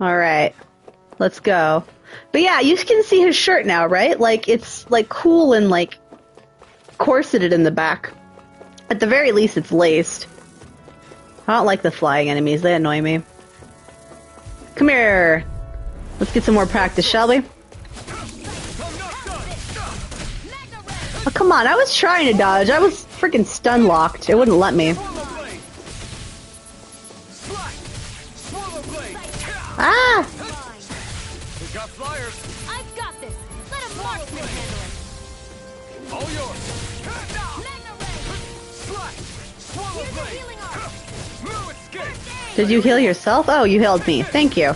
Alright. Let's go. But yeah, you can see his shirt now, right? Like, it's, like, cool and, like, corseted in the back. At the very least, it's laced. I don't like the flying enemies. They annoy me. Come here. Let's get some more practice, shall we? Oh, come on. I was trying to dodge. I was freaking stun locked. It wouldn't let me. Ah! Got flyers. I've got this. Let a marksman handle it. All yours. Did you heal yourself? Oh, you healed me. Thank you.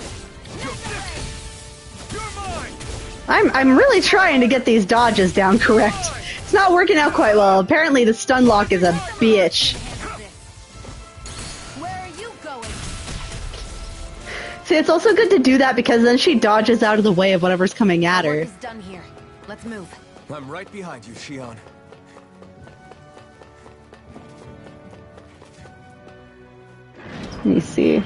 I'm really trying to get these dodges down correct. It's not working out quite well. Apparently the stun lock is a bitch. Where are you going? See, it's also good to do that because then she dodges out of the way of whatever's coming at her. Work is done here. Let's move. I'm right behind you, Shion. Let me see.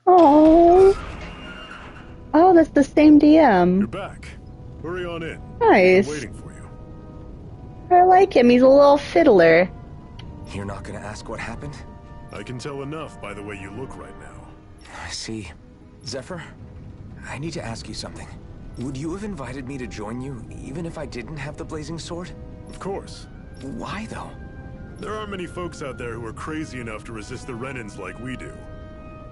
Oh. Oh, that's the same DM. You're back. Hurry on in. Nice. I'm waiting for you. I like him. He's a little fiddler. You're not gonna ask what happened? I can tell enough by the way you look right now. I see. Zephyr, I need to ask you something. Would you have invited me to join you, even if I didn't have the blazing sword? Of course. Why, though? There aren't many folks out there who are crazy enough to resist the Renins like we do.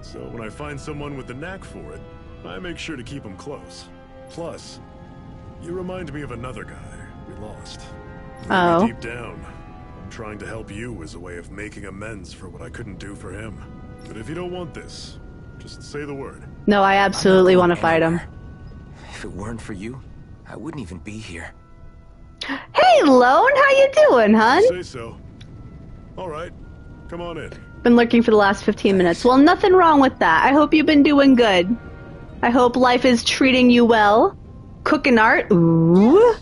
So when I find someone with the knack for it, I make sure to keep them close. Plus, you remind me of another guy we lost. Maybe deep down, I'm trying to help you as a way of making amends for what I couldn't do for him. But if you don't want this, just say the word. No, I absolutely want to fight him. If it weren't for you, I wouldn't even be here. Hey, Lone, how you doing, hun? Say so. All right, come on in. Been lurking for the last 15 minutes. Well, nothing wrong with that. I hope you've been doing good. I hope life is treating you well. Cooking art, ooh.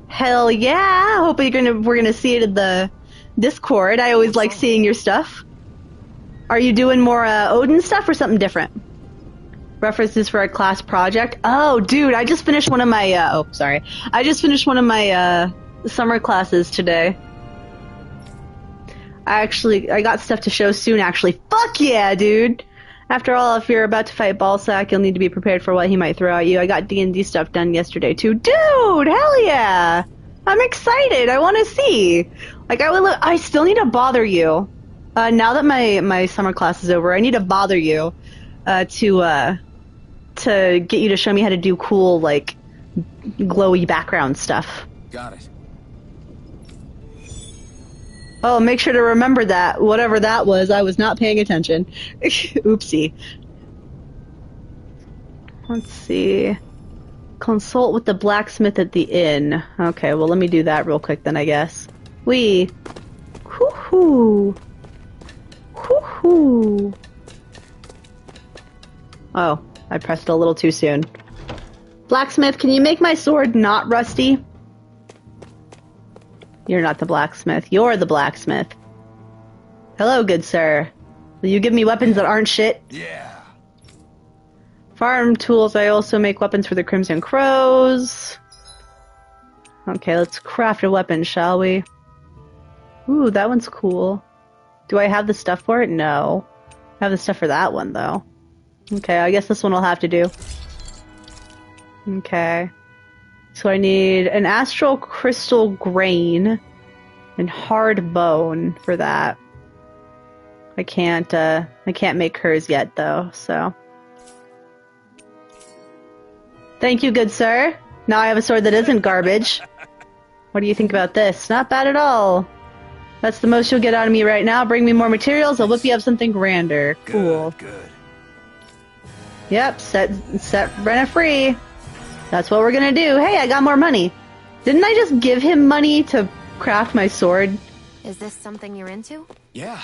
Hell yeah. I hope we're gonna see it in the Discord. I always like seeing your stuff. Are you doing more Odin stuff or something different? References for a class project? Oh, dude, I just finished one of my, I just finished one of my, summer classes today. I got stuff to show soon, actually. Fuck yeah, dude! After all, if you're about to fight Balseph, you'll need to be prepared for what he might throw at you. I got D&D stuff done yesterday, too. Dude! Hell yeah! I'm excited! I want to see! Like, I still need to bother you. Now that my summer class is over, I need to bother you, to get you to show me how to do cool, like, glowy background stuff. Got it. Oh, make sure to remember that. Whatever that was, I was not paying attention. Oopsie. Let's see. Consult with the blacksmith at the inn. Okay, well, let me do that real quick then, I guess. Hoo-hoo. Hoo-hoo. Oh, I pressed a little too soon. Blacksmith, can you make my sword not rusty? You're not the blacksmith. You're the blacksmith. Hello, good sir. Will you give me weapons that aren't shit? Yeah. Farm tools. I also make weapons for the Crimson Crows. Okay, let's craft a weapon, shall we? Ooh, that one's cool. Do I have the stuff for it? No. I have the stuff for that one, though. Okay, I guess this one will have to do. Okay. So I need an astral crystal grain and hard bone for that. I can't make hers yet though, so. Thank you, good sir. Now I have a sword that isn't garbage. What do you think about this? Not bad at all. That's the most you'll get out of me right now. Bring me more materials, I'll whip you up something grander. Cool. Good. Yep, set Brenna free. That's what we're gonna do. Hey, I got more money. Didn't I just give him money to craft my sword? Is this something you're into? Yeah.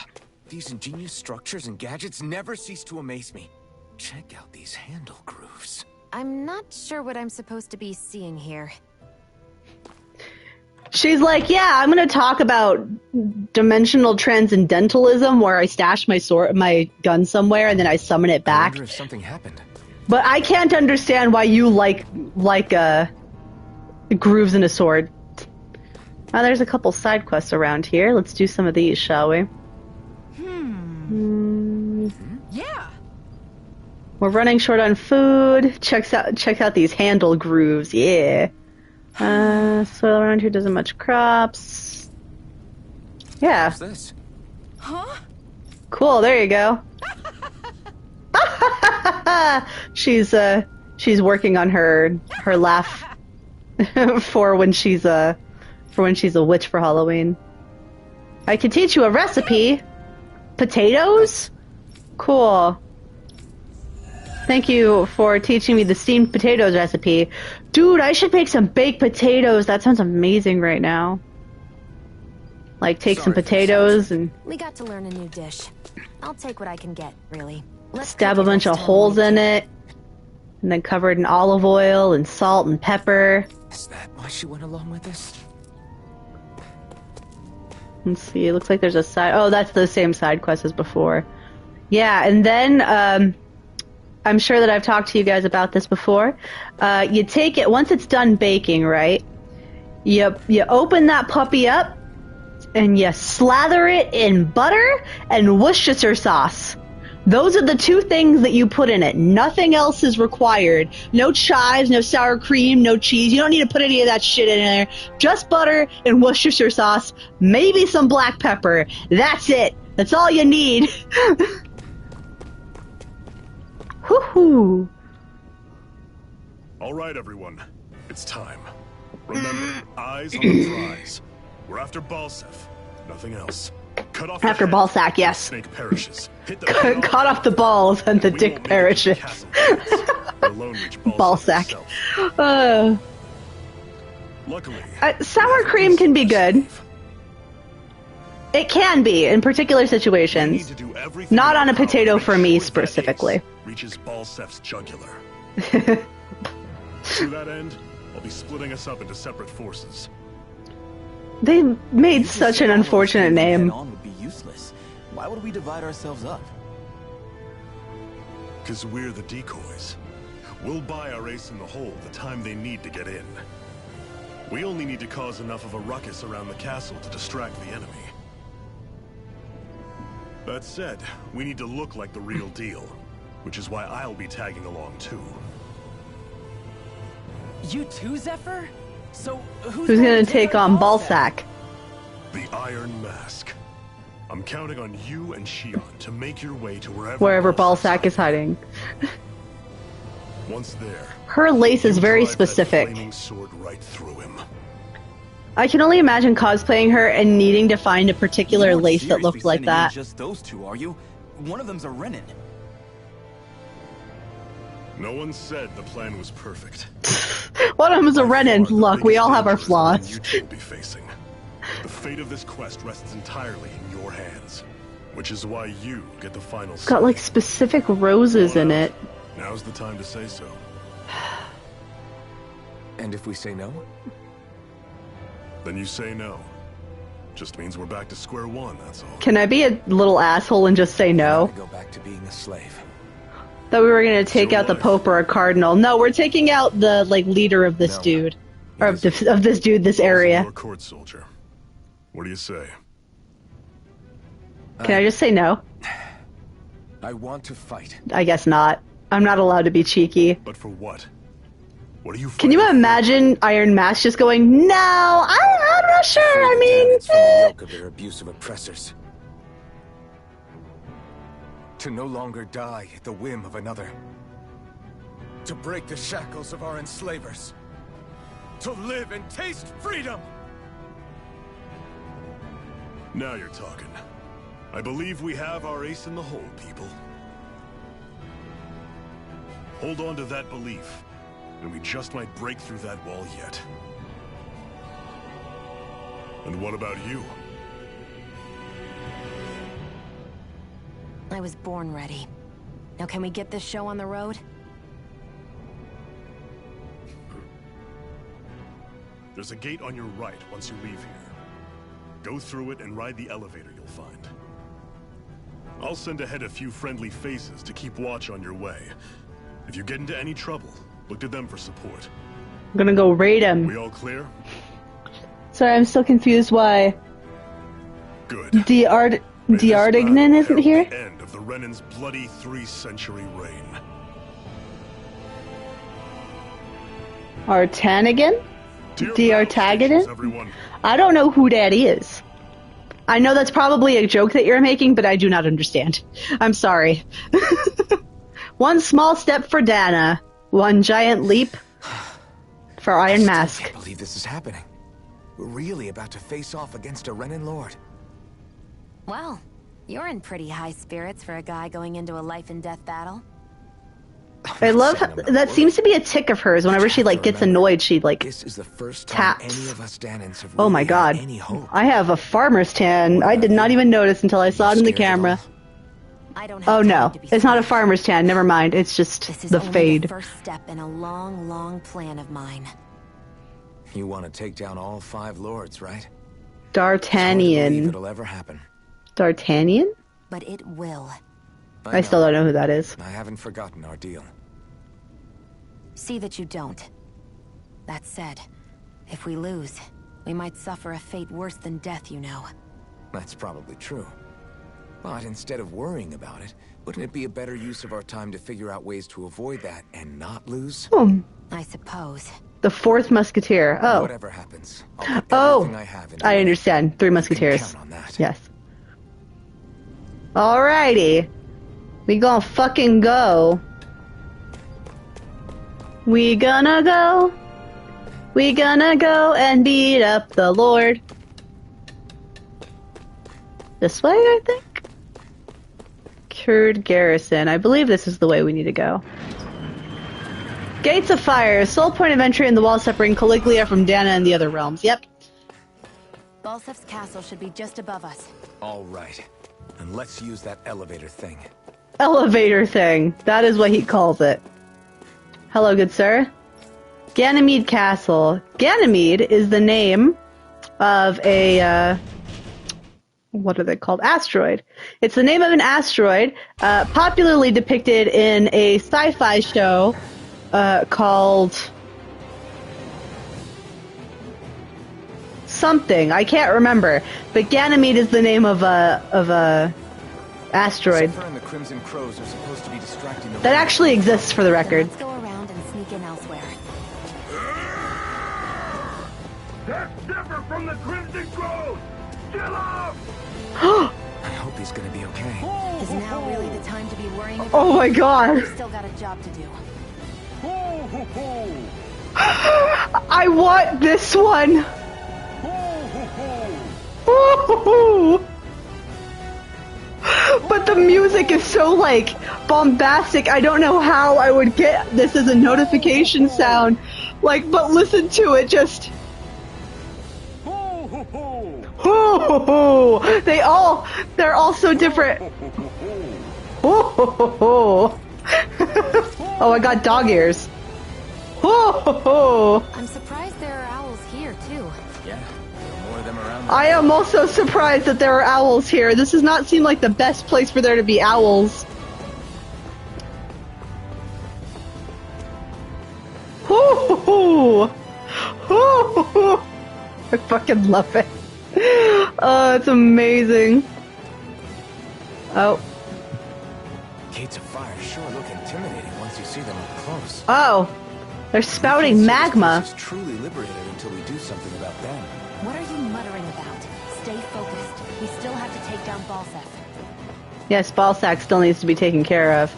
These ingenious structures and gadgets never cease to amaze me. Check out these handle grooves. I'm not sure what I'm supposed to be seeing here. She's like, yeah, I'm gonna talk about dimensional transcendentalism where I stash my gun somewhere and then I summon it I back. wonder if something happened. But I can't understand why you like grooves in a sword. Oh, there's a couple side quests around here. Let's do some of these, shall we? Yeah. We're running short on food. Check out these handle grooves. Yeah. Soil around here doesn't much crops. Yeah. What's this? Huh? Cool. There you go. She's working on her laugh for when she's a witch for Halloween. I can teach you a recipe. Potatoes? Cool. Thank you for teaching me the steamed potatoes recipe. Dude, I should make some baked potatoes. That sounds amazing right now. Like, take some potatoes and We got to learn a new dish. I'll take what I can get, really. Let's stab cook a it bunch of next time holes we in meet. it. And then cover it in olive oil and salt and pepper. Is that why she went along with this? Let's see, it looks like there's a side... Oh, that's the same side quest as before. Yeah, and then, I'm sure that I've talked to you guys about this before. You take it, once it's done baking, right? You open that puppy up, and you slather it in butter and Worcestershire sauce. Those are the two things that you put in it. Nothing else is required. No chives, no sour cream, no cheese. You don't need to put any of that shit in there. Just butter and Worcestershire sauce. Maybe some black pepper. That's it. That's all you need. Woohoo. All right, everyone. It's time. Remember, eyes on the prize. We're after Balseph. Nothing else. Cut off After the ball head. sack, yes. Snake perishes. Hit the Cut off the balls and the We dick won't make it to perishes. the castle gates, let alone reach Balseph Ball sack. himself. Luckily, Sour cream can be good. It can be in particular we need situations. to do everything Not in on a our power potato to for make me sure that specifically. ace reaches Balseph's jugular. To that end, I'll be splitting us up into separate forces. They made such an unfortunate name. On would be useless. Why would we divide ourselves up? Because we're the decoys. We'll buy our ace in the hole the time they need to get in. We only need to cause enough of a ruckus around the castle to distract the enemy. That said, we need to look like the real deal, which is why I'll be tagging along too. You too, Zephyr? So Who's gonna take on Balsack? The Iron Mask. I'm counting on you and Shion to make your way to Wherever Balsack is hiding. Once there, Her lace is you very drive that specific. flaming sword right through him. I can only imagine cosplaying her and needing to find a particular You aren't lace that seriously looked like sending in that. Just those two, are you? One of them's a Renin. No one said the plan was perfect. One of them is a By Renin. far, the Look, we biggest all have our danger is the one flaws. You two will be facing. The fate of this quest rests entirely in your hands, which is why you get the final say. Got like specific roses in it. Now's the time to say so. And if we say no? Then you say no. Just means we're back to square one, that's all. Can I be a little asshole and just say no? Go back to being a slave. Thought we were gonna take Your out the life. Pope or a Cardinal. No, we're taking out the like leader of this No. dude. Or of this dude, this area. Your court soldier. What do you say? Can I just say no? I want to fight. I guess not. I'm not allowed to be cheeky. But for what? What are you Can you fighting for? imagine Iron Mask just going, no, I'm not sure, I mean, It's from the yoke of their abusive oppressors. To no longer die at the whim of another. To break the shackles of our enslavers. To live and taste freedom! Now you're talking. I believe we have our ace in the hole, people. Hold on to that belief, and we just might break through that wall yet. And what about you? I was born ready. Now can we get this show on the road? There's a gate on your right once you leave here. Go through it and ride the elevator you'll find. I'll send ahead a few friendly faces to keep watch on your way. If you get into any trouble, look to them for support. I'm gonna go raid him. We all clear? Sorry, I'm still confused why Good. D'Artagnan isn't here? The end of the Renan's bloody 3-century reign. Artanigan? D'Artagnan? Everyone. I don't know who that is. I know that's probably a joke that you're making, but I do not understand. I'm sorry. One small step for Dana, one giant leap for Iron Mask. I can't believe this is happening. We're really about to face off against a Renan Lord. Well, you're in pretty high spirits for a guy going into a life-and-death battle. I love that seems to be a tick of hers. Whenever she like gets annoyed, she like This is the first time taps. any of us Danans have Oh my really god. had any hope. I have a farmer's tan. I did not even notice until I saw it in the camera. I don't have Oh time no, to be it's not a scared. farmer's tan. Never mind. It's just This is the only fade. the first step in a long, long plan of mine. You want to take down all 5 lords, right? It's hard to believe D'Artagnan. it'll ever happen. D'Artagnan? But it will. I still don't know who that is. I haven't forgotten our deal. See that you don't. That said, if we lose, we might suffer a fate worse than death, you know. That's probably true. But instead of worrying about it, wouldn't it be a better use of our time to figure out ways to avoid that and not lose? I suppose. The Fourth Musketeer. Oh. Whatever happens, I'll put Oh. everything I have into I it. understand. Three You can Musketeers. count on that. Yes. Alrighty. We gonna fucking go. We gonna go. We gonna go and beat up the Lord. This way, I think? Cured Garrison. I believe this is the way we need to go. Gates of Fire. Sole point of entry in the wall separating Caligula from Dana and the other realms. Yep. Balseph's castle should be just above us. All right. And let's use that elevator thing. Elevator thing. That is what he calls it. Hello, good sir. Ganymede Castle. Ganymede is the name of a, what are they called? Asteroid. It's the name of an asteroid, popularly depicted in a sci-fi show, called something. I can't remember. But Ganymede is the name of a asteroid. Zephyr and the Crimson Crows are supposed to be distracting the That actually exists for the record. Let's go around and sneak in elsewhere. That's Zephyr from the Crimson Crows! Kill him! I hope he's gonna be okay. Is now really the time to be worrying about Oh my it? god. We've still got a job to do. I want this one. But the music is so like bombastic. I don't know how I would get this as a notification sound. Like, but listen to it just. They're all so different. Oh, I got dog ears. I'm surprised there are owls here, too. Yeah, there are more of them around. I am also surprised that there are owls here. This does not seem like the best place for there to be owls. I fucking love it. Oh, it's amazing. Oh. Gates of Fire sure look intimidating once you see them up close. Oh. They're spouting magma. This is truly liberated until we do something about them. What are you muttering about? Stay focused. We still have to take down Balseph. Yes, Balsac still needs to be taken care of.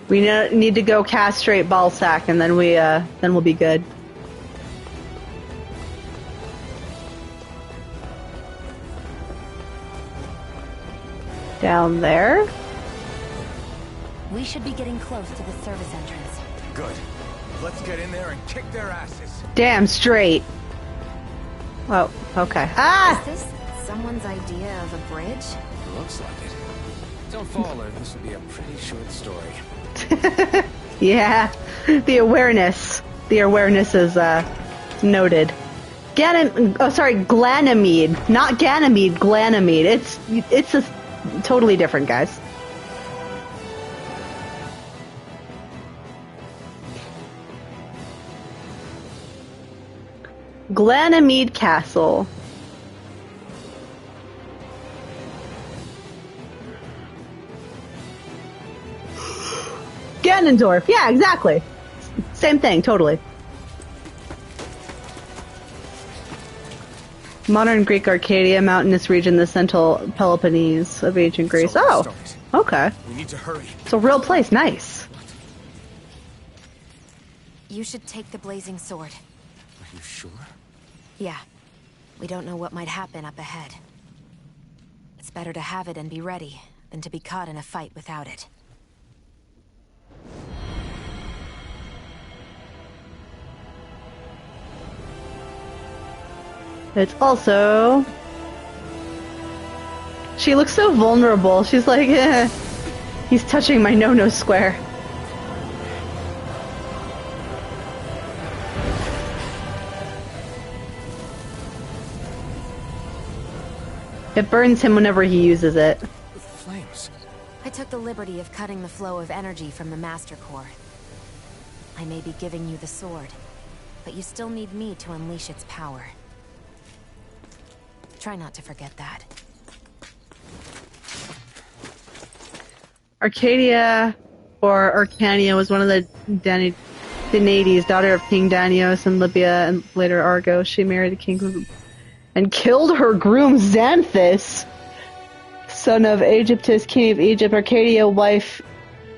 We need to go castrate Balsac, and then we'll be good. Down there. We should be getting close to the service entrance. Good. Let's get in there and kick their asses. Damn straight. Oh, okay. Ah! Is this someone's idea of a bridge? Looks like it. Don't fall, or this will be a pretty short story. Yeah, the awareness. The awareness is noted. Glanamide. Not Ganymede, Glanamide. It's a totally different, guys. Glanamede Castle. Ganondorf. Yeah, exactly. Same thing, totally. Modern Greek Arcadia, mountainous region, the central Peloponnese of ancient Greece. Oh, okay. We need to hurry. It's a real place. Nice. You should take the blazing sword. Are you sure? Yeah. We don't know what might happen up ahead. It's better to have it and be ready than to be caught in a fight without it. It's also... She looks so vulnerable. She's like, eh, he's touching my no-no square. It burns him whenever he uses it. Flames. I took the liberty of cutting the flow of energy from the Master Core. I may be giving you the sword, but you still need me to unleash its power. Try not to forget that. Arcadia, or Arcania, was one of the Danaides, daughter of King Danios in Libya and later Argos. She married the king and killed her groom Xanthus, son of Aegyptus, king of Egypt. Arcadia, wife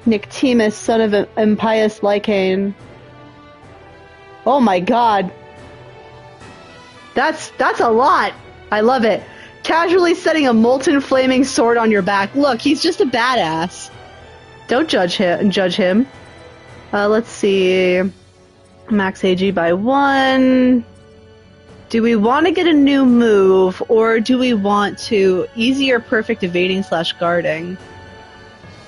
Nyctimus, son of impious Lycaon. Oh my god. That's a lot. I love it. Casually setting a molten flaming sword on your back. Look, he's just a badass. Don't judge him. Let's see. Max AG by 1. Do we want to get a new move, or do we want to easier perfect evading / guarding?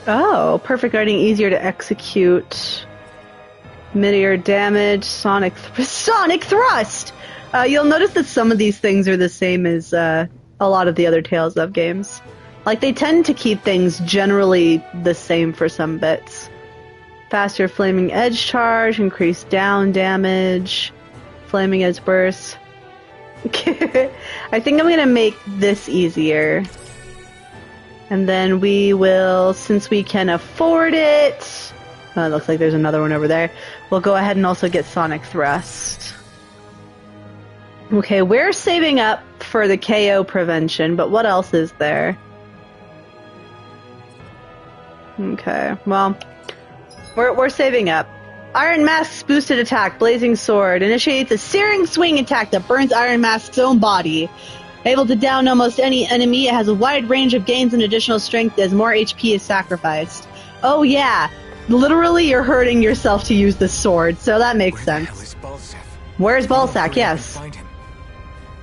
Oh, perfect guarding, easier to execute. Midair damage, sonic thrust! You'll notice that some of these things are the same as a lot of the other Tales of games. Like, they tend to keep things generally the same for some bits. Faster flaming edge charge, increased down damage, flaming edge burst. I think I'm gonna make this easier. And then we will, since we can afford it... Oh, it looks like there's another one over there. We'll go ahead and also get sonic thrust. Okay, we're saving up for the KO prevention, but what else is there? Okay, well, we're saving up. Iron Mask's boosted attack, Blazing Sword, initiates a searing swing attack that burns Iron Mask's own body. Able to down almost any enemy, it has a wide range of gains and additional strength as more HP is sacrificed. Oh yeah, literally you're hurting yourself to use the sword, so that makes sense. Where the hell is Balseph? Where's Balseph? Yes. Find him.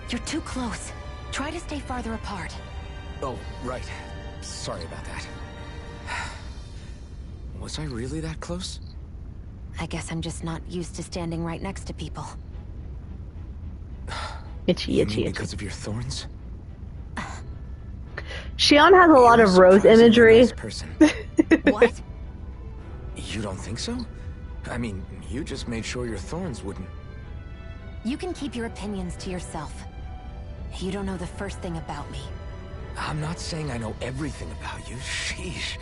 You're too close. Try to stay farther apart. Oh, right. Sorry about that. Was I really that close? I guess I'm just not used to standing right next to people. Itchy, You itchy, mean itchy. because of your thorns? Shion has a lot You're of rose surprisingly imagery. nice person. What? You don't think so? I mean, you just made sure your thorns wouldn't... You can keep your opinions to yourself. You don't know the first thing about me. I'm not saying I know everything about you. Sheesh.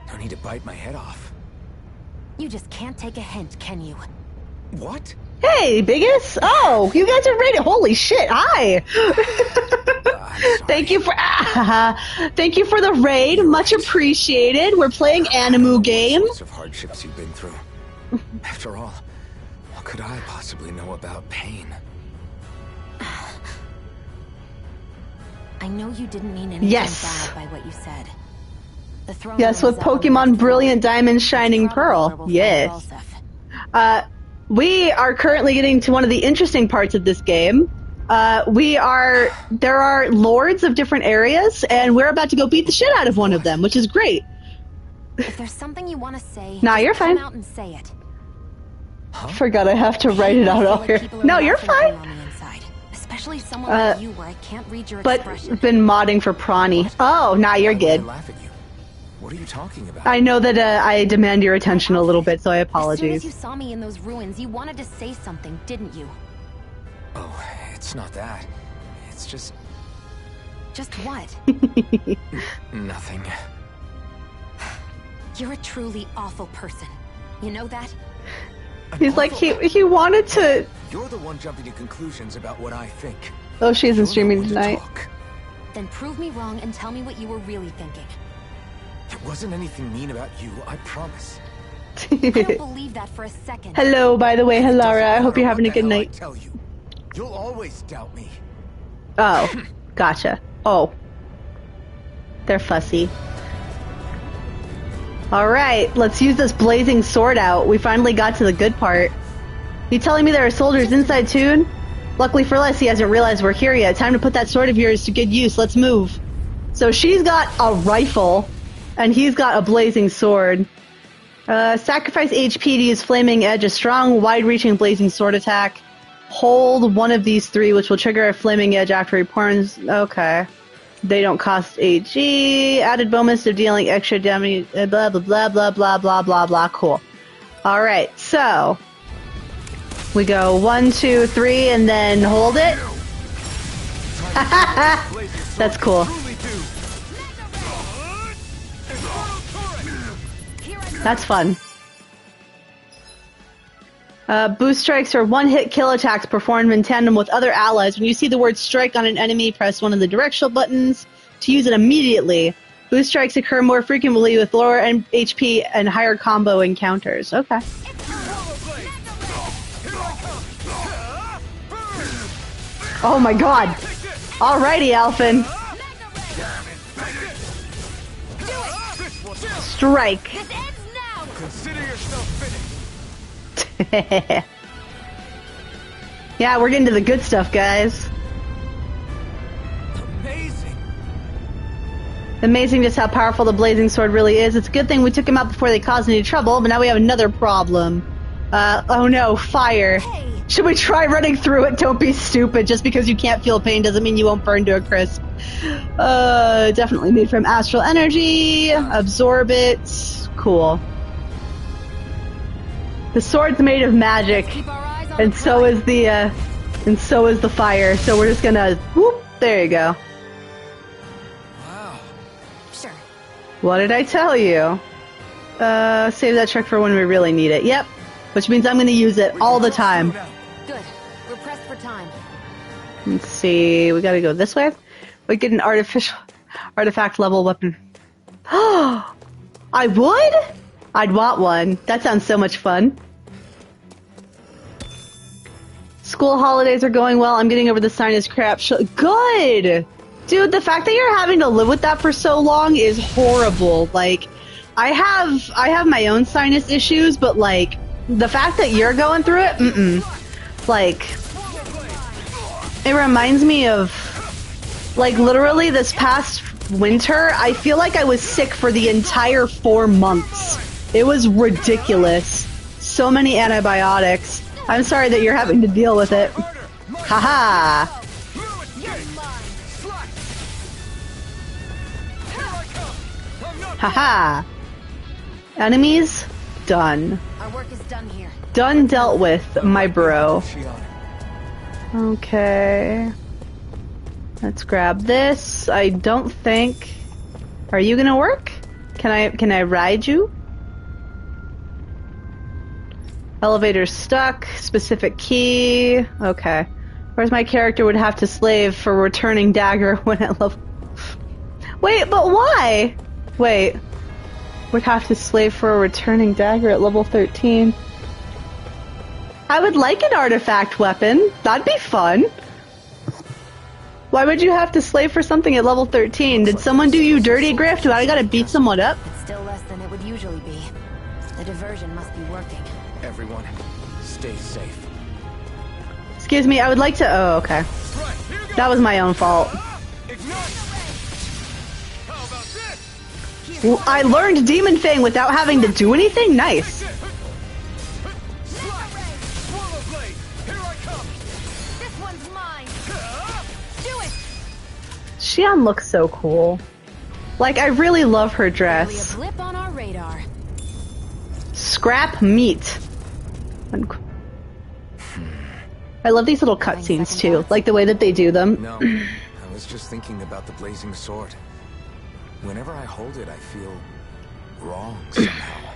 No need to bite my head off. You just can't take a hint, can you? What? Hey, Biggest! Oh, you guys are rated. Holy shit! Hi. I'm sorry. Thank you for the raid. Much appreciated. We're playing Animu game. Lots of hardships you've been through. After all, what could I possibly know about pain? I know you didn't mean anything Yes. bad by what you said. The throne Yes, room with is up on the Pokemon next Brilliant floor. Diamond It's Shining probably where Pearl. we'll find Yes. Balseph. We are currently getting to one of the interesting parts of this game. There are lords of different areas, and we're about to go beat the shit out of one of them, which is great. If there's something you want to say, Nah, just you're come fine. out and say it. Forgot I have to write it out all here. No, you're fine. On the inside, especially someone like you, where I can't read your But expression. been modding for Prawny. Oh, nah, you're Why would good. I laugh at you? What are you talking about? I know that I demand your attention a little bit, so I As soon apologize. as you saw me in those ruins, you wanted to say something, didn't you? Oh, it's not that. It's just Just what? nothing. You're a truly awful person. You know that? He's like, he wanted to... You're the one jumping to conclusions about what I think. Oh, she isn't You're the streaming one to tonight. talk. Then prove me wrong and tell me what you were really thinking. It wasn't anything mean about you, I promise. I don't believe that for a second. Hello, by the way, Doesn't Hilara. I hope matter you're what having a the good hell I night. tell you. You'll always doubt me. Oh, gotcha. Oh. They're fussy. Alright, let's use this blazing sword out. We finally got to the good part. You telling me there are soldiers inside too? Luckily for us, he hasn't realized we're here yet. Time to put that sword of yours to good use. Let's move. So she's got a rifle, and he's got a blazing sword. Sacrifice HP to use Flaming Edge, a strong, wide-reaching blazing sword attack. Hold one of these three, which will trigger a Flaming Edge after he burns. Okay. They don't cost AG. Added bonus of dealing extra damage. Blah, blah, blah, blah, blah, blah, blah, blah. Cool. Alright, so. We go 1, 2, 3, and then hold it. That's cool. That's fun. Boost strikes are one-hit kill attacks performed in tandem with other allies. When you see the word strike on an enemy, press one of the directional buttons to use it immediately. Boost strikes occur more frequently with lower HP and higher combo encounters. Okay. Oh my god! Alrighty, Alphen. Strike. This ends now! Consider yourself finished. Yeah, we're getting to the good stuff, guys. Amazing. Amazing just how powerful the blazing sword really is. It's a good thing we took him out before they caused any trouble, but now we have another problem. Oh no, fire. Hey. Should we try running through it? Don't be stupid. Just because you can't feel pain doesn't mean you won't burn to a crisp. Definitely made from astral energy. Absorb it. Cool. The sword's made of magic, Keep our eyes on and the so is the fire. So we're just gonna whoop. There you go. Wow. Sure. What did I tell you? Save that trick for when we really need it. Yep. Which means I'm gonna use it all the time. Good. We're pressed for time. Let's see. We gotta go this way. We get an artifact level weapon. I would? I'd want one. That sounds so much fun. School holidays are going well. I'm getting over the sinus crap. Good! Dude, the fact that you're having to live with that for so long is horrible. Like, I have my own sinus issues, but like, the fact that you're going through it, like, it reminds me of, like, literally this past winter, I feel like I was sick for the entire 4 months. It was ridiculous. So many antibiotics. I'm sorry that you're having to deal with it. Haha. Haha. Enemies? Done. Our work is done here. Done dealt with, my bro. Okay. Let's grab this. I don't think... Are you gonna work? Can I ride you? Elevator's stuck. Specific key. Okay. Whereas my character would have to slave for returning dagger when at level... Wait, but why? Wait. Would have to slave for a returning dagger at level 13. I would like an artifact weapon. That'd be fun. Why would you have to slave for something at level 13? Did someone do you dirty, Griff? Do I gotta beat someone up? It's still less than it would usually be. The diversion must be working. Everyone, stay safe. Excuse me, I would like to... Oh, okay. That was my own fault. Well, I learned Demon Fang without having to do anything? Nice. one's mine. Do it. Xian looks so cool. Like, I really love her Barely a dress. blip on our radar. Scrap meat. I love these little cutscenes too, like the way that they do them. No, I was just thinking about the blazing sword. Whenever I hold it, I feel wrong somehow.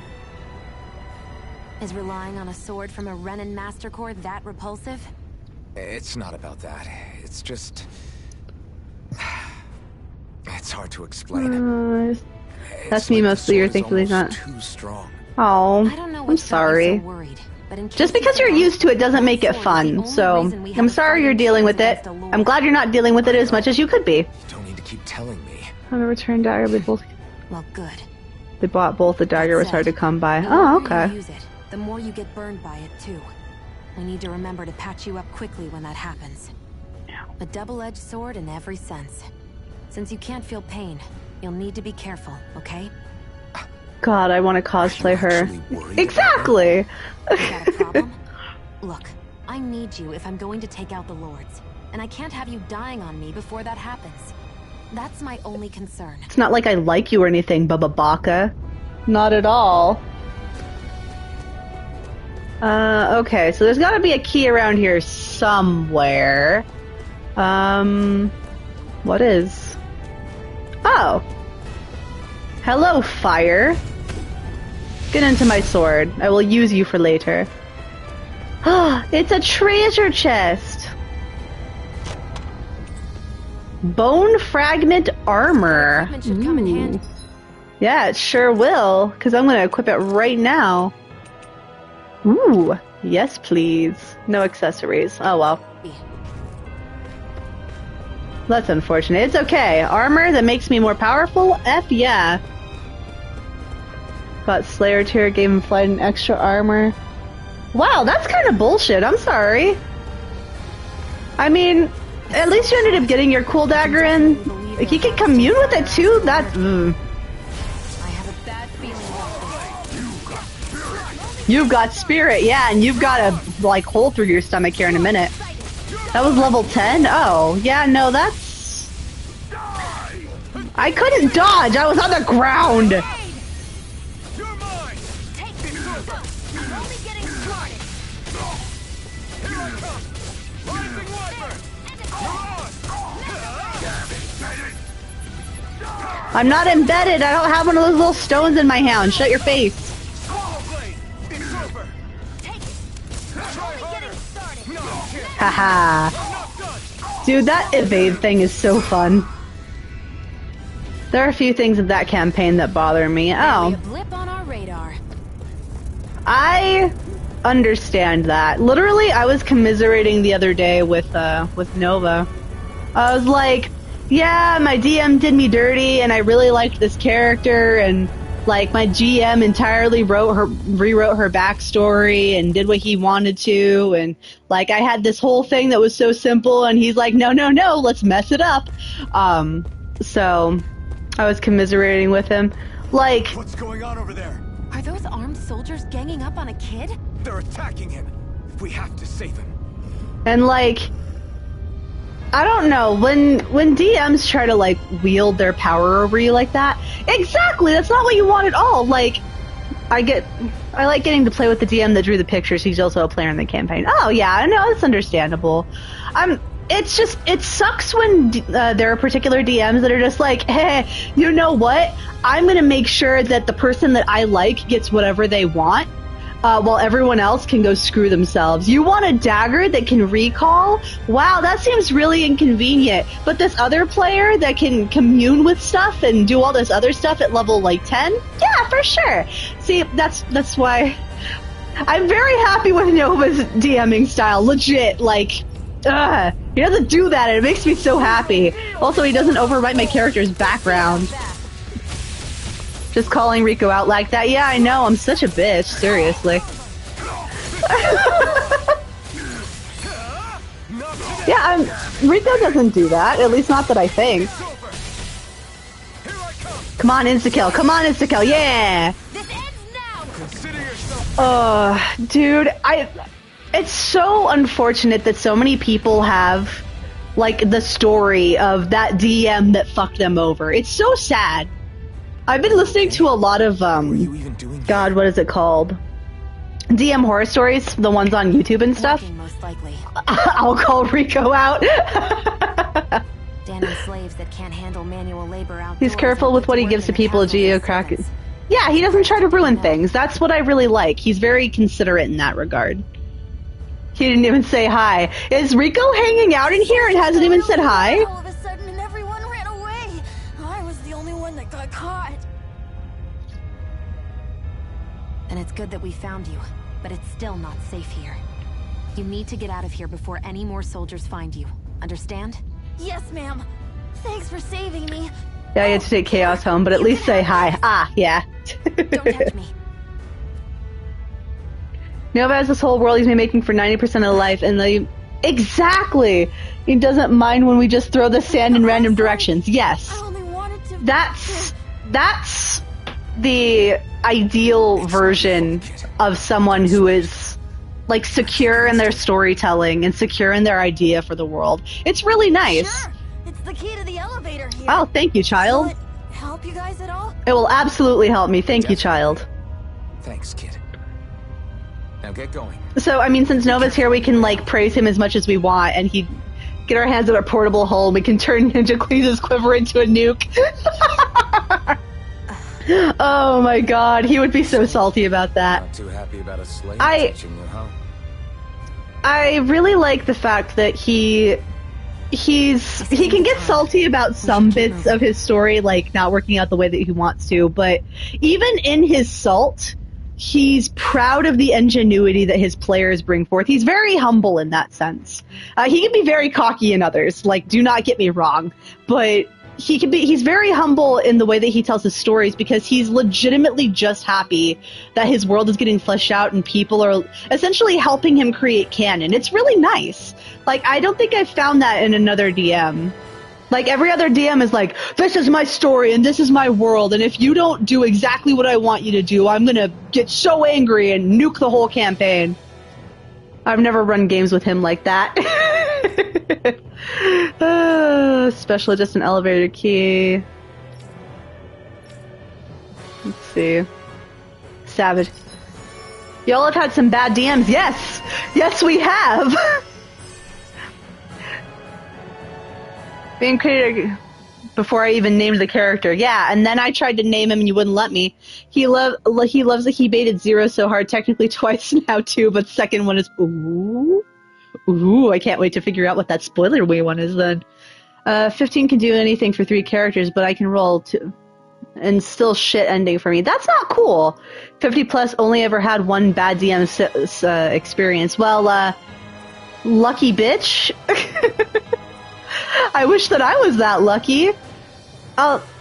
Is relying on a sword from a Renin Master Core that repulsive? It's not about that. It's just... It's hard to explain. That's It's me like the mostly. You're sword is thinking he's not. almost too strong. Oh, I don't know I'm what's got you sorry. so worried, but in Just case because you you're forgot, used to it doesn't make it that sword is the fun. only So reason we have I'm a sorry you're fighting dealing chance with it. against a lord. I'm glad you're not dealing with it as much as you could be. You don't need to keep telling me. On a return dagger, Well, good. they bought both. The dagger was hard to come by. The Oh, longer okay. you use it, the more you get burned by it too. We need to remember to patch you up quickly when that happens. A double-edged sword in every sense. Since you can't feel pain, you'll need to be careful, okay? God, I want to cosplay her. actually worried Exactly. Is that a problem? Look, I need you if I'm going to take out the lords, and I can't have you dying on me before that happens. That's my only concern. It's not like I like you or anything, Baba Baka. Not at all. Okay, so there's gotta be a key around here somewhere. What is? Oh. Hello, fire. Get into my sword. I will use you for later. It's a treasure chest. Bone fragment armor. Equipment should come in Ooh. handy. Yeah, it sure will, because I'm going to equip it right now. Ooh, yes please. No accessories. Oh well. That's unfortunate. It's okay. Armor that makes me more powerful? F yeah. Got Slayer tier, gave him flight and extra armor. Wow, that's kind of bullshit. I'm sorry. I mean, at least you ended up getting your cool dagger in. Like, you can commune with it too? That's... I have a bad feeling about this. You've got spirit, yeah, and you've got a, like, hole through your stomach here in a minute. That was level 10? Oh, yeah, no, that's... I couldn't dodge, I was on the ground! You're mine! Take this sword. I'm only getting started. Here I come! Rising Wyvern! I'm not embedded, I don't have one of those little stones in my hand. Shut your face. Swallow Blade! It's over! Take it. I'm only getting started. No, you can't! Haha. I'm not done! Dude, that evade thing is so fun. There are a few things of that campaign that bother me. Barely Oh, a blip on our radar. I understand that. Literally, I was commiserating the other day with Nova. I was like, yeah, my DM did me dirty, and I really liked this character, and like my GM entirely rewrote her backstory and did what he wanted to, and like I had this whole thing that was so simple, and he's like, no, let's mess it up. So I was commiserating with him, like. What's going on over there? Are those armed soldiers ganging up on a kid? They're attacking him! We have to save him! And like, I don't know, when DMs try to like wield their power over you like that, exactly, that's not what you want at all. Like, I like getting to play with the DM that drew the pictures. He's also a player in the campaign. Oh yeah, I know, it's understandable. It's just, it sucks when there are particular DMs that are just like, hey, you know what? I'm gonna make sure that the person that I like gets whatever they want, while everyone else can go screw themselves. You want a dagger that can recall? Wow, that seems really inconvenient. But this other player that can commune with stuff and do all this other stuff at level like 10? Yeah, for sure. See, that's why I'm very happy with Nova's DMing style. Legit, like, he doesn't do that, and it makes me so happy. Also, he doesn't overwrite my character's background. Just calling Rico out like that. Yeah, I know, I'm such a bitch, seriously. Yeah, Rico doesn't do that, at least not that I think. Come on, insta-kill, yeah! This ends now. Consider yourself... Dude, It's so unfortunate that so many people have, like, the story of that DM that fucked them over. It's so sad. I've been listening to a lot of, What were you even doing God, here? what is it called? DM horror stories, the ones on YouTube and stuff. Working, most likely. I'll call Rico out. Damning slaves that can't handle manual labor outdoors. He's careful with what he gives to people. Geocrack. Yeah, he doesn't try to ruin things. That's what I really like. He's very considerate in that regard. He didn't even say hi. Is Rico hanging out in here and hasn't even said hi? All of a sudden, and everyone ran away. I was the only one that got caught. And it's good that we found you, but it's still not safe here. You need to get out of here before any more soldiers find you. Understand? Yes, ma'am. Thanks for saving me. Yeah, you had to take Chaos home, but at least say hi. Ah, yeah. Don't touch me. Nova has this whole world he's been making for 90% of life, and exactly! He doesn't mind when we just throw the sand in random directions. Yes. I only wanted to... That's the ideal version of someone who is, like, secure in their storytelling and secure in their idea for the world. It's really nice. Sure. It's the key to the elevator here. Oh, thank you, child. Will it help you guys at all? It will absolutely help me. Thank you, child. Thanks, kid. Now get going. So, I mean, since Nova's here, we can, like, praise him as much as we want, and he get our hands on a portable hull, and we can turn Ninja Queen's quiver into a nuke. Oh my god, he would be so salty about that. Not too happy about a slave I- teaching you, huh? I really like the fact that he can get salty about some bits of his story, like not working out the way that he wants to, but even in his salt, he's proud of the ingenuity that his players bring forth. He's very humble in that sense. He can be very cocky in others, like, do not get me wrong, but he's very humble in the way that he tells his stories because he's legitimately just happy that his world is getting fleshed out and people are essentially helping him create canon. It's really nice. Like, I don't think I've found that in another DM. Like, every other DM is like, this is my story and this is my world, and if you don't do exactly what I want you to do, I'm gonna get so angry and nuke the whole campaign. I've never run games with him like that. Especially just an elevator key. Let's see. Savage. Y'all have had some bad DMs. Yes! Yes, we have! Being created before I even named the character. Yeah, and then I tried to name him and you wouldn't let me. He loves that he baited Zero so hard, technically twice now too, but the second one is ooh. Ooh, I can't wait to figure out what that spoiler-way one is then. 15 can do anything for 3 characters, but I can roll 2. And still shit ending for me. That's not cool. 50 plus only ever had one bad DM experience. Well, lucky bitch. I wish that I was that lucky.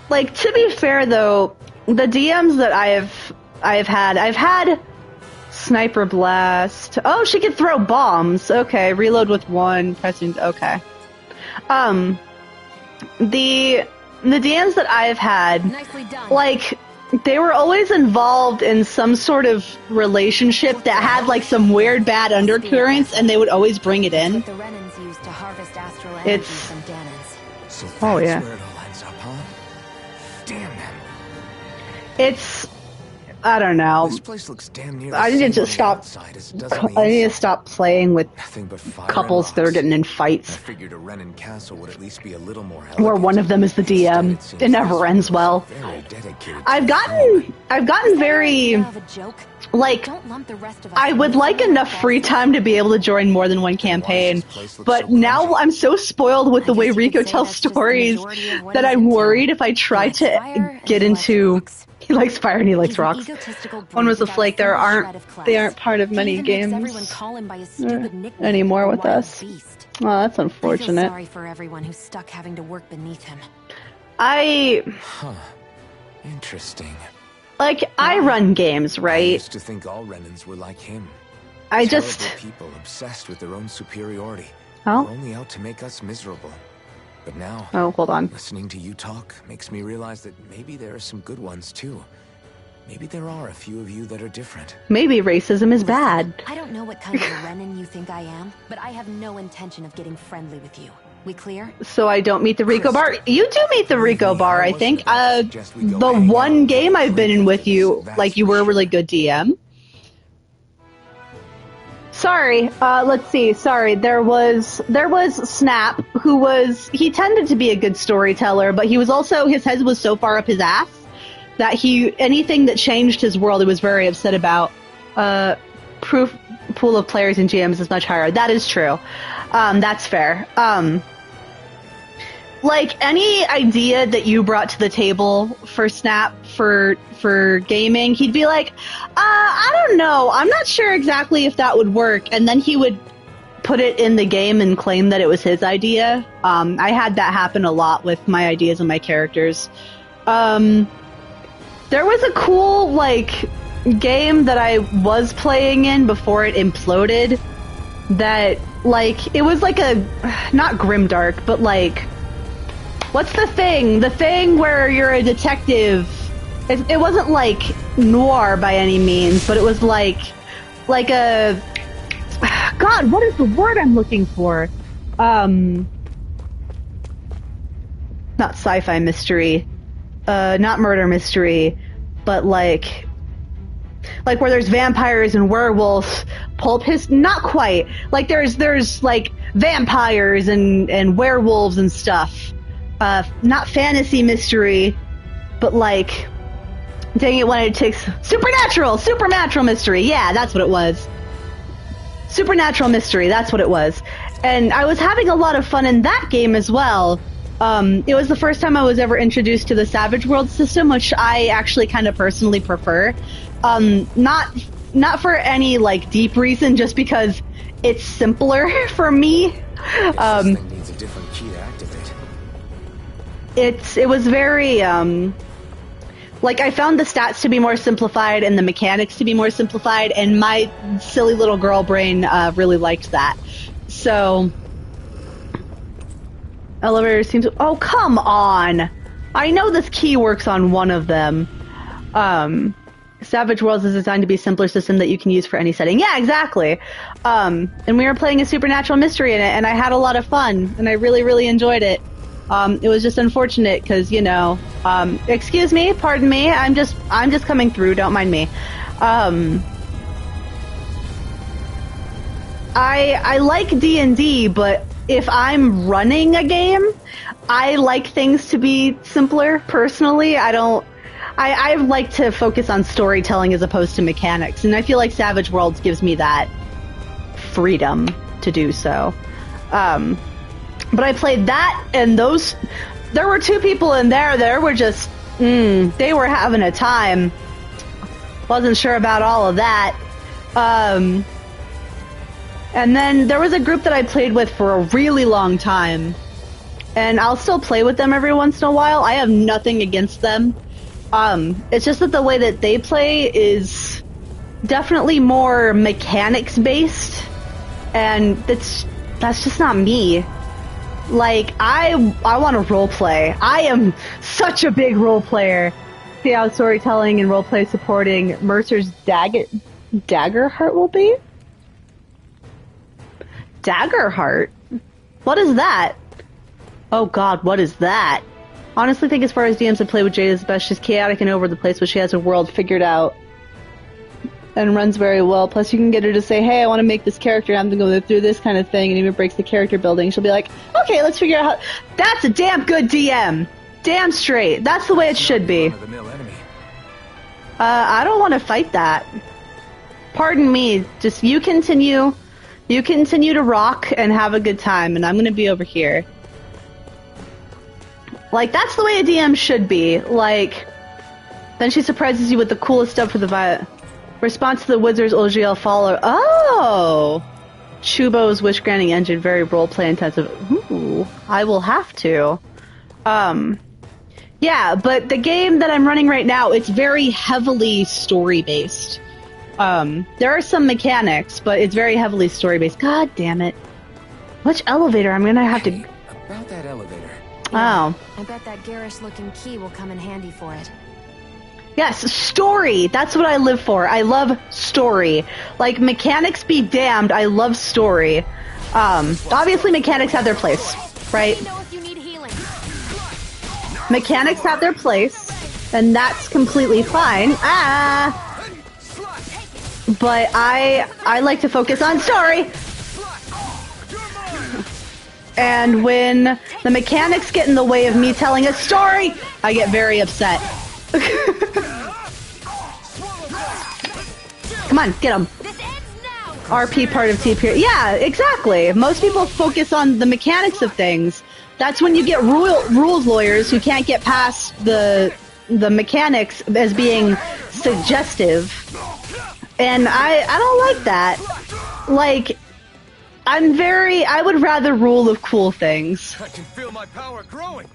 Like, to be fair though, the DMs that I've had Sniper Blast. Oh, she can throw bombs. Okay, reload with 1, pressing, okay. The DMs that I've had, Nicely done. like, they were always involved in some sort of relationship that had, like, some weird bad undercurrents, and they would always bring it in. What the Renans use to harvest astral energy It's- from Danans. So that's Oh, yeah. where it all ends up, huh? Damn them. It's, I don't know. This place looks damn near I the need same to on the stop. outside as it does on the I need to inside. stop playing with Nothing but fire couples and that are rocks. getting in I fights. figured a Renin castle would at least be a little more Where elegant. one of them is the DM. Instead, It seems never this ends was well. very dedicated I've to gotten Is that an very, idea of a joke? like, Don't lump the rest of us I in would this like one enough with free Balseph. time to be able to join more than one campaign, but now I'm so spoiled with the I way guess you could Rico say tells that's just the stories majority of what that he's I'm into. worried if I try He likes to fire and get he likes into... rocks. He likes fire and he likes He's an rocks. egotistical One was a brute flake. without There single aren't... shred of class. They aren't part of He many even makes everyone games call him by a stupid nickname, anymore a with wild us. beast. Oh, that's I feel unfortunate. sorry for everyone who's stuck having to work beneath him. I Interesting. I run games, I right? used to think all Renins were like him. I Terrible just... people obsessed with their own superiority. Oh? Only out to make us miserable. But now, Oh, hold on. listening to you talk makes me realize that maybe there are some good ones too. Maybe there are a few of you that are different. Maybe racism is bad. I don't know what kind of a Renin you think I am, but I have no intention of getting friendly with you. We clear? So I don't meet the Rico Bar. You do meet the Rico Bar, I think. The one game I've been in with you, like, you were a really good DM. Sorry, let's see. Sorry, there was Snap, he tended to be a good storyteller, but he was also, his head was so far up his ass that anything that changed his world, he was very upset about. Pool of players and GMs is much higher. That is true. That's fair. Like, any idea that you brought to the table for Snap for gaming, he'd be like, I don't know, I'm not sure exactly if that would work, and then he would put it in the game and claim that it was his idea. I had that happen a lot with my ideas and my characters. There was a cool, like, game that I was playing in before it imploded that, like, it was like not grimdark, but like, what's the thing? The thing where you're a detective. It wasn't like noir by any means, but it was like a... God, what is the word I'm looking for? Not sci-fi mystery. Not murder mystery, but like where there's vampires and werewolves, pulp history. Not quite. Like there's like vampires and werewolves and stuff. Not fantasy mystery, but like, dang it, when it takes supernatural mystery. Yeah, that's what it was. Supernatural mystery, that's what it was. And I was having a lot of fun in that game as well. It was the first time I was ever introduced to the Savage World system, which I actually kind of personally prefer. Not for any like deep reason, just because it's simpler for me. This thing needs a different key to activate. It was very like, I found the stats to be more simplified and the mechanics to be more simplified, and my silly little girl brain really liked that. So, elevator seems... Oh, come on! I know this key works on one of them. Savage Worlds is designed to be a simpler system that you can use for any setting. Yeah, exactly. And we were playing a supernatural mystery in it, and I had a lot of fun, and I really, really enjoyed it. It was just unfortunate because, you know, excuse me, pardon me, I'm just coming through, don't mind me. I like D&D, but if I'm running a game, I like things to be simpler, personally. I like to focus on storytelling as opposed to mechanics, and I feel like Savage Worlds gives me that freedom to do so. But I played that, and there were two people in there that were just, they were having a time. Wasn't sure about all of that. And then there was a group that I played with for a really long time, and I'll still play with them every once in a while. I have nothing against them. It's just that the way that they play is definitely more mechanics-based, and that's just not me. Like, I want to roleplay. I am such a big role player. See how storytelling and roleplay supporting Mercer's Daggerheart will be? Daggerheart? What is that? Oh god, what is that? Honestly think as far as DMs to play with Jade is best. She's chaotic and over the place, but she has her world figured out. And runs very well. Plus, you can get her to say, hey, I want to make this character, I'm going to go through this kind of thing, and even breaks the character building. She'll be like, okay, let's figure out how... That's a damn good DM! Damn straight. That's the way it should be. I don't want to fight that. Pardon me. Just, you continue to rock and have a good time, and I'm going to be over here. Like, that's the way a DM should be. Like, then she surprises you with the coolest stuff for the response to the Wizard's OGL follow. Oh! Chubo's wish-granting engine, very roleplay intensive. Ooh, I will have to. Yeah, but the game that I'm running right now, it's very heavily story-based. There are some mechanics, but it's very heavily story-based. God damn it. Which elevator? I'm gonna have to... About that elevator. Oh. I bet that garish-looking key will come in handy for it. Yes, story. That's what I live for. I love story. Like, mechanics be damned, I love story. Obviously mechanics have their place, right? Let me know if you need healing. Mechanics have their place, and that's completely fine. But I like to focus on story. And when the mechanics get in the way of me telling a story, I get very upset. Come on, get him. This ends now. RP part of T period. Yeah, exactly. Most people focus on the mechanics of things. That's when you get rules lawyers who can't get past the mechanics as being suggestive. And I don't like that. Like, I would rather rule of cool things. I can feel my power growing.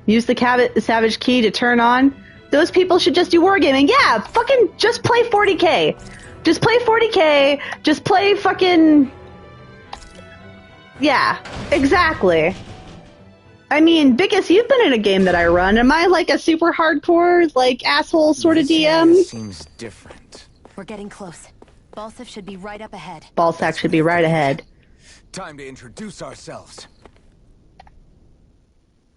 Use the Savage Key to turn on. Those people should just do wargaming. Yeah, fucking just play 40k. Just play 40k. Just play fucking... Yeah, exactly. I mean, Bickus, you've been in a game that I run. Am I like a super hardcore, like, asshole sort of DM? Seems different. We're getting close. Balseph should be right up ahead. Ballsack should be right ahead. Time to introduce ourselves.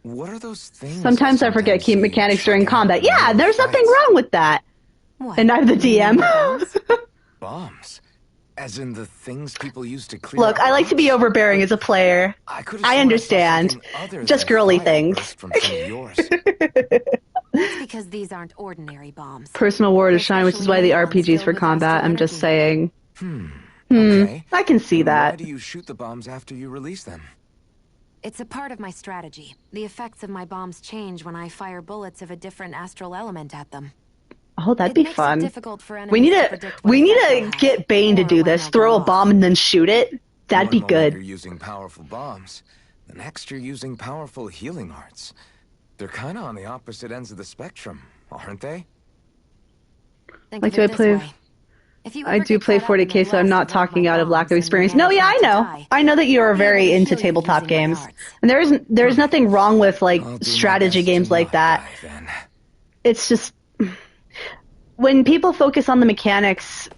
What are those things? Sometimes I forget key mechanics during combat. Yeah, there's nothing wrong with that. What? And I'm the DM. Bombs. As in the things people use to clear. Look, I like to be overbearing as a player. I understand. Just girly things. From some of yours. That's because these aren't ordinary bombs. Personal war to shine, which is why the RPG's for combat. I'm just saying. Okay. I can see Why that. do you shoot the bombs after you release them? It's a part of my strategy. The effects of my bombs change when I fire bullets of a different astral element at them. Oh, that'd It be makes it fun. difficult for We need enemies to predict what we need effect to they'll get have, Bane to or do when this. they'll Throw go a off. bomb and then shoot it. That'd be One moment you're good. using powerful bombs. The next you're using powerful healing arts. They're kind of on the opposite ends of the spectrum, aren't they? Think Like, of do it I this play- way. If you I ever do get play caught up in 40k, the so I'm blast not of one of talking my out of lack of bombs and you experience. No, manage yeah, not I to know. die, I know that you are I'll be very able to into kill you tabletop using my games. arts. And there's nothing wrong with, like, I'll do my strategy best to games like not that. die, then. It's just... When people focus on the mechanics...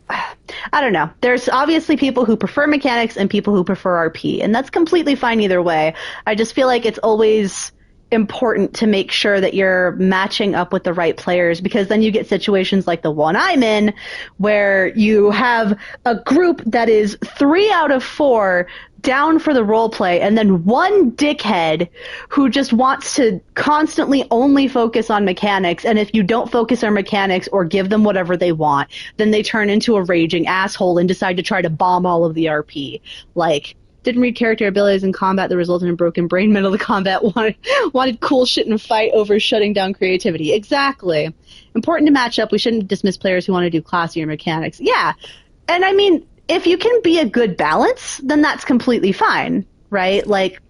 I don't know. There's obviously people who prefer mechanics and people who prefer RP, and that's completely fine either way. I just feel like it's always important to make sure that you're matching up with the right players, because then you get situations like the one I'm in where you have a group that is 3 out of 4 down for the roleplay, and then one dickhead who just wants to constantly only focus on mechanics, and if you don't focus on mechanics or give them whatever they want, then they turn into a raging asshole and decide to try to bomb all of the RP. Like, didn't read character abilities in combat that resulted in broken brain. Middle of the combat wanted cool shit in a fight over shutting down creativity. Exactly. Important to match up. We shouldn't dismiss players who want to do classier mechanics. Yeah. And I mean, if you can be a good balance, then that's completely fine, right? Like,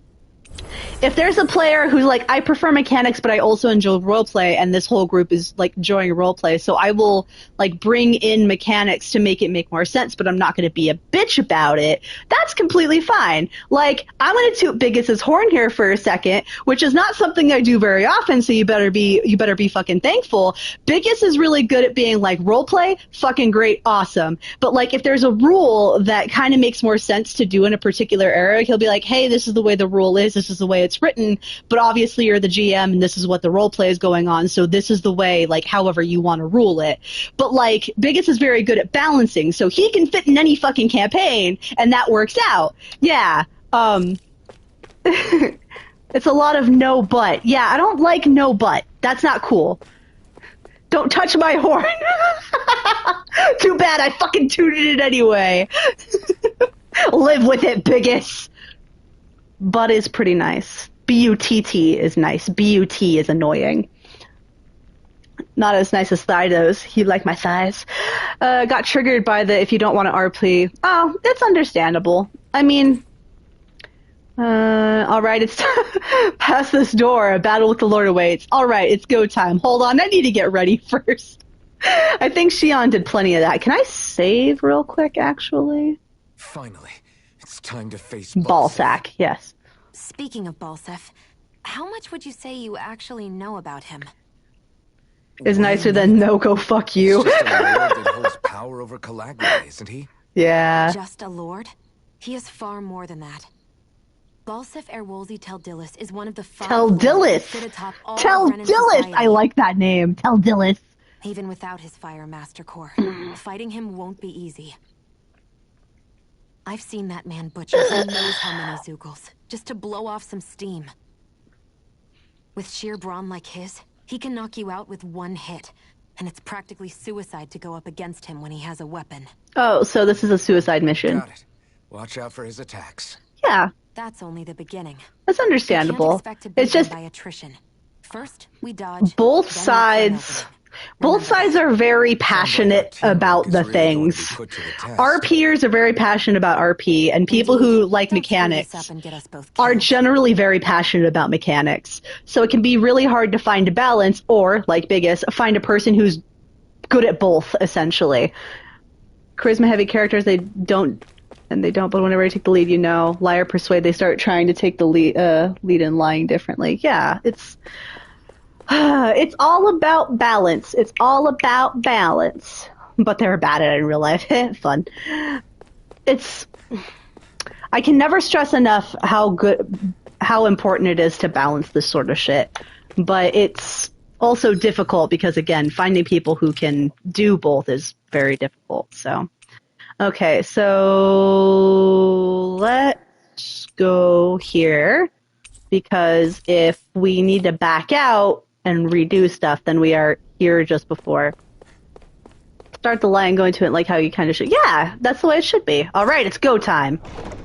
if there's a player who's like, I prefer mechanics, but I also enjoy roleplay, and this whole group is like enjoying roleplay, so I will like bring in mechanics to make it make more sense, but I'm not going to be a bitch about it. That's completely fine. Like, I'm going to toot Biggis's horn here for a second, which is not something I do very often, so you better be fucking thankful. Biggis is really good at being like, roleplay, fucking great, awesome. But like, if there's a rule that kind of makes more sense to do in a particular area, he'll be like, hey, this is the way the rule is, this is the way it's written, but obviously you're the GM and this is what the role play is going on, so this is the way, like, however you want to rule it. But like, Biggis is very good at balancing, so he can fit in any fucking campaign, and that works out. Yeah. It's a lot of no but. Yeah, I don't like no but. That's not cool. Don't touch my horn. Too bad, I fucking tooted it anyway. Live with it, Biggis. But is pretty nice. B-U-T-T is nice. B-U-T is annoying. Not as nice as Thidos. You like my thighs. Got triggered by the if you don't want to RP. Oh, it's understandable. I mean, alright, it's past this door. A battle with the Lord awaits. Alright, it's go time. Hold on, I need to get ready first. I think Shion did plenty of that. Can I save real quick, actually? Finally, it's time to face Ballsack, yes. Speaking of Balseph, how much would you say you actually know about him? is nicer than no, go fuck you. He's just a lord that holds power over Calagua, isn't he? Yeah. Just a lord? He is far more than that. Balseph Erwolzi Teldillis is one of the 5 lords that sit atop all of Renan society. I like that name. Teldillis. Even without his Fire Master Core, fighting him won't be easy. I've seen that man butcher who knows how many Zeugles, just to blow off some steam. With sheer brawn like his, he can knock you out with one hit, and it's practically suicide to go up against him when he has a weapon. Oh, so this is a suicide mission. Got it. Watch out for his attacks. Yeah, That's only the beginning. that's understandable. Can't expect to beat It's just him by attrition. First, we dodge. both then we sides. open. Both sides are very passionate about the things. RPers are very passionate about RP, and people who like Don't screw this mechanics up and get us both are killed. generally very passionate about mechanics. So it can be really hard to find a balance, or, like Biggest, find a person who's good at both, essentially. Charisma-heavy characters, they don't, but whenever I take the lead, you know. Liar, persuade, they start trying to take the lead and lying differently. Yeah, it's all about balance. It's all about balance. But they're bad at it in real life. Fun. I can never stress enough how important it is to balance this sort of shit. But it's also difficult because, again, finding people who can do both is very difficult. So, okay, so let's go here. Because if we need to back out and redo stuff, then we are here just before. Start the line, go into it like how you kind of should. Yeah, that's the way it should be. All right, it's go time.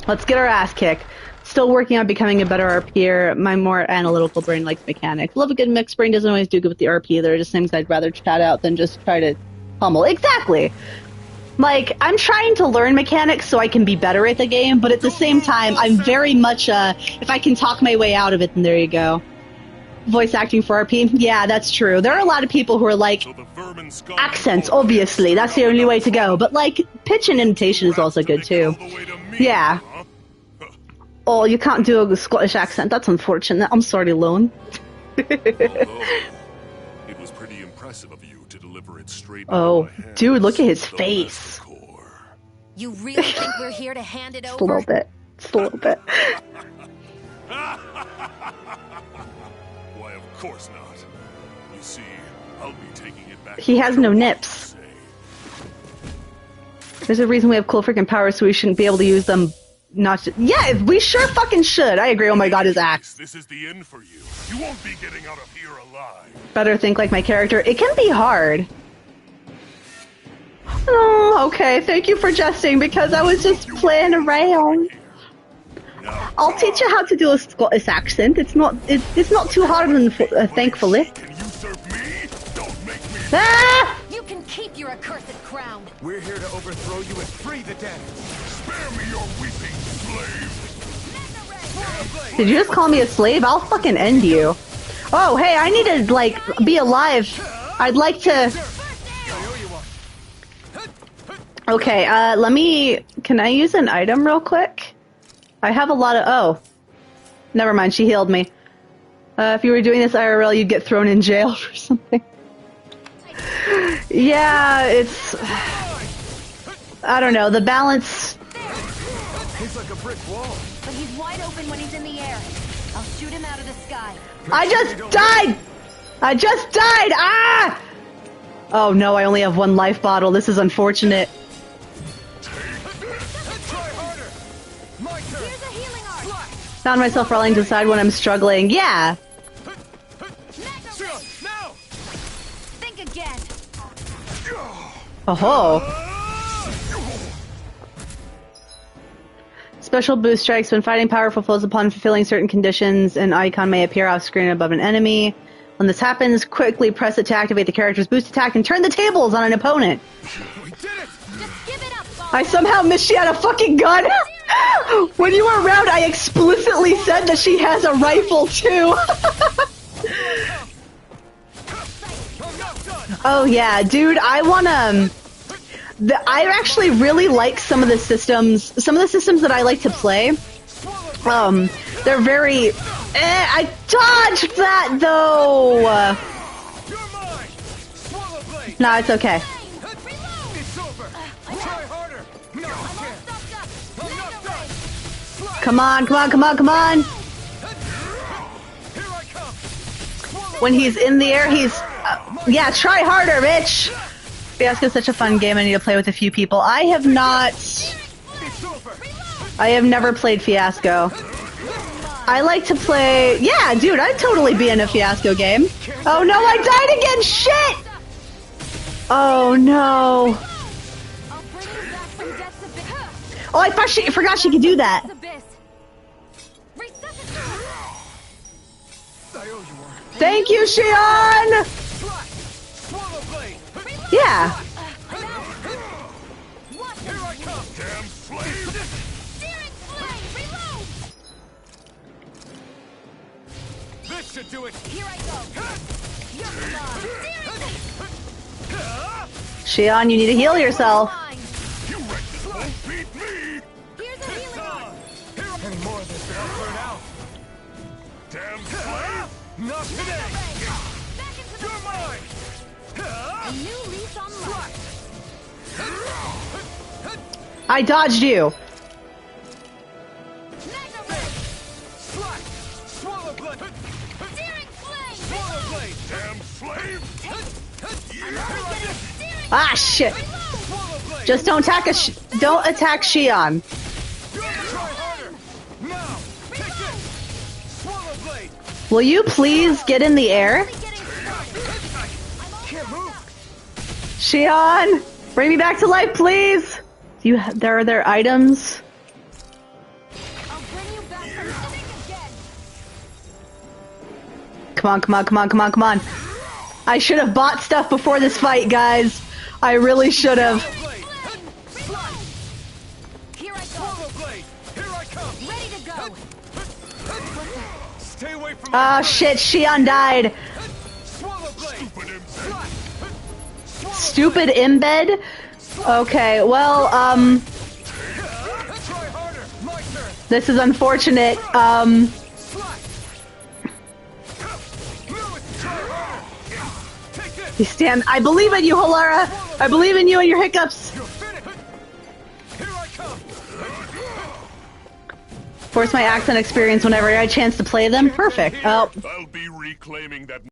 Let's get our ass kicked. Still working on becoming a better RPer. My more analytical brain likes mechanics. Love a good mixed brain, doesn't always do good with the RP. There are just things I'd rather chat out than just try to pummel. Exactly. Like, I'm trying to learn mechanics so I can be better at the game, but at the same time, I'm very much, if I can talk my way out of it, then there you go. Voice acting for RP? Yeah, that's true. There are a lot of people who are like, accents, obviously, that's the only way to go. But, like, pitch and intonation is also good, too. Yeah. Oh, you can't do a Scottish accent. That's unfortunate. I'm sorry, Lone. It was pretty impressive of you to deliver it straight Oh, into my hands. dude, look at his The face. Master Core. You really think we're here to hand it Just a over? little bit. Just a little bit. Why, of course not. You see, I'll be taking it back. He has no nips. There's a reason we have cool freaking powers, so we shouldn't be able to use them. Not to, yeah, we sure fucking should. I agree. Oh my god, his axe. This is the end for you. You won't be getting out of here alive. Better think like my character. It can be hard. Oh, okay. Thank you for jesting, because I was just playing around. I'll teach you how to do a Scottish accent. It's not too hard, thankfully. Can you serve me? Don't make me. Ah! You can keep your accursed crown. We're here to overthrow you and free the dead. Spare me your weeping, slave. Did you just call me a slave? I'll fucking end you. Oh, hey, I need to, like, be alive. I'd like to... Okay, can I use an item real quick? I have a lot of... Oh. Never mind, she healed me. If you were doing this IRL, you'd get thrown in jail for something. Yeah, it's... I don't know, the balance... He's like a brick wall. But he's wide open when he's in the air. I'll shoot him out of the sky. I just died! I just died! Ah! Oh no, I only have one life bottle. This is unfortunate. Try harder. My turn. Here's a healing art. Found myself rolling to the side when I'm struggling. Yeah. Now. Think again. Oh-ho. Special boost strikes when fighting powerful foes upon fulfilling certain conditions. An icon may appear off screen above an enemy. When this happens, quickly press it to activate the character's boost attack and turn the tables on an opponent. We did it. Just give it up, Bob. I somehow missed she had a fucking gun. When you were around, I explicitly said that she has a rifle too. Oh yeah, dude, I actually really like some of the systems that I like to play. They're very... I dodged that, though! No, it's okay. It's over. Try harder. No, I can't. Enough done. Come on, come on, come on, come on. Here I come. When he's in the air, he's... yeah, try harder, bitch! Fiasco's such a fun game. I need to play with a few people. I have not... It's over. I have never played Fiasco. I like to play... yeah, dude, I'd totally be in a Fiasco game. Oh no, I died again! Shit! Oh no. I'll bring you back from death's abyss. Oh, I forgot she could do that. Abyss. Resuscitate. I owe you one. Thank you, Shion! Swallow blade. Yeah. Here I come. Damn slave. Steering flame! Reload! This should do it. Here I go. You're gone. Shion, you need to heal yourself. You reckless won't beat me! Here's a healing art. Any more of this and I'll burn out. Damn slave! Not today. Back into the You're mine. A new lease on life. I dodged you. Magna ray. Slack. Swallow blade. Steering flame! Swallow blade. Damn slave! Ah, shit. Swallow blade. Just don't attack Shion. Try harder. Now. Take this. Swallow blade. Will you please get in the air? Can't move. Shion, bring me back to life, please. Are there items? I'll bring you back from living again. Come on, come on, come on, come on, come on. I should have bought stuff before this fight, guys. I really should have. Blade. Slack. Here I go. Swallow blade. Here I come. Ready to go. Stay away from Ah, shit, Shion died. Swallow blade. Slack. Stupid embed? Okay, well, Try harder. My turn. this is unfortunate. Slack. No, it's try harder. Take this. I believe in you, Halara. I believe in you and your hiccups. You're finished. Here I come. Force my accent experience whenever I had a chance to play them. Perfect. Oh. I'll be reclaiming that